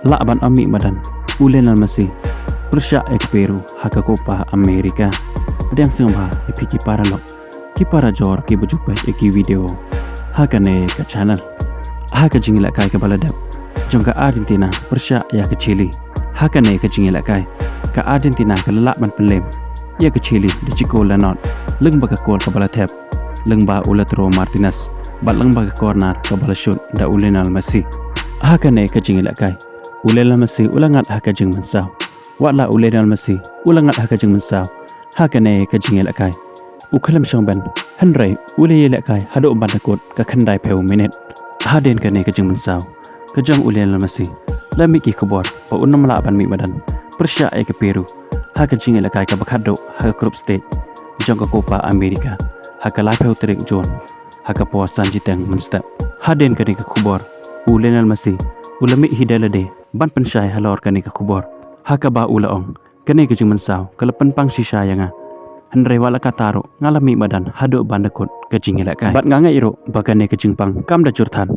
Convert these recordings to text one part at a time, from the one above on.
Lakban Ami Madan Ulen Masih Persya ek Peru haka Copa America Padang singba epiki para lok ki para jor ki bujupai eki video haka ne ka channel haka jingila kai ka baladap jongka Argentina Persya ya ke Chile haka ne ka jingila kai ka Argentina ka lakban pelem ya ke Chile de Chico Lanot leng ba ka kol ka balatep leng ba Ulatro Martinez bat leng ba ka corner ka balashut da Ulenal Messi haka ne ka jingila kai Ulenal Messi ulangat haka jing mensaw Wala Ulenal Messi ulangat haka jing mensaw haka ne ka jingila kai ukalam shangban Henry uleyela kai hado bandakot ka khandai peu minute haden ka ne ka jing mensaw ka jang Ulenal Messi lami ki khobor pa unam la ban mi badan Persya e ka Peru haka jingila kai ka bakhado haka group stage jang ka Copa America haka la peu trek jon haka po sanjiteng menstep haden ka ne ka khobor Ulenal Messi ulami hidalade ban pensyai halor ka ne ka khobor haka ba ulaong ka ne ka jing mensaw kalapan pang shisha yanga Henry wala kataro ngalami badan hado bandakot ka jingila kai bat nganga iro bagane ka jingpang kam da jurthan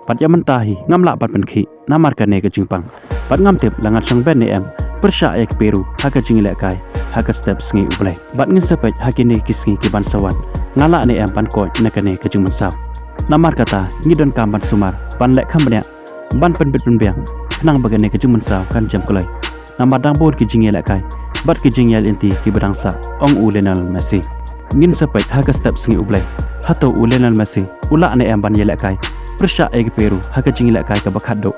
pat yaman tahi ngamla bat penkhi namar ka ne ka jingpang pat ngamtep langat sang ben em Persya ek Peru haka jingila kai haka step sngi ublai bat ngin sepet hakine kisngi ki bansawan ngala ne em pan ko na ka ne ka jing mensaw namar kata ngidon kam ban sumar pan lek khambnya ban penbit penbiang nang bagane ka jing mensaw kan jam kulai namar dang bol ki jingila kai bat ki jingyal inti ki berangsa ong Ulenal Messi ngin sepet haka step sngi ublai hato Ulenal Messi ula ne em ban yela kai Persya ek Peru haka jingila kai ka bakhado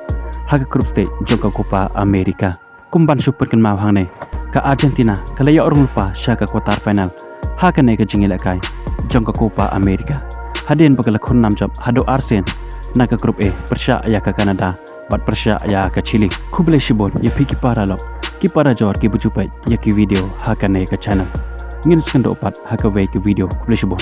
haka group stage jongka Copa America kumban super kan mau hang ne ka Argentina kala ya orang lupa syaka quarter final haka ne ka jingila kai jongka Copa America hadin bagala khun nam job hado Arsen na ka group A Persya ya ka Canada bat Persya ya ka Chile kuble shibon ya piki para lok ki para jor ki bujupai ya ki video haka ne ka channel ngin skando pat haka ve ki video kuble shibon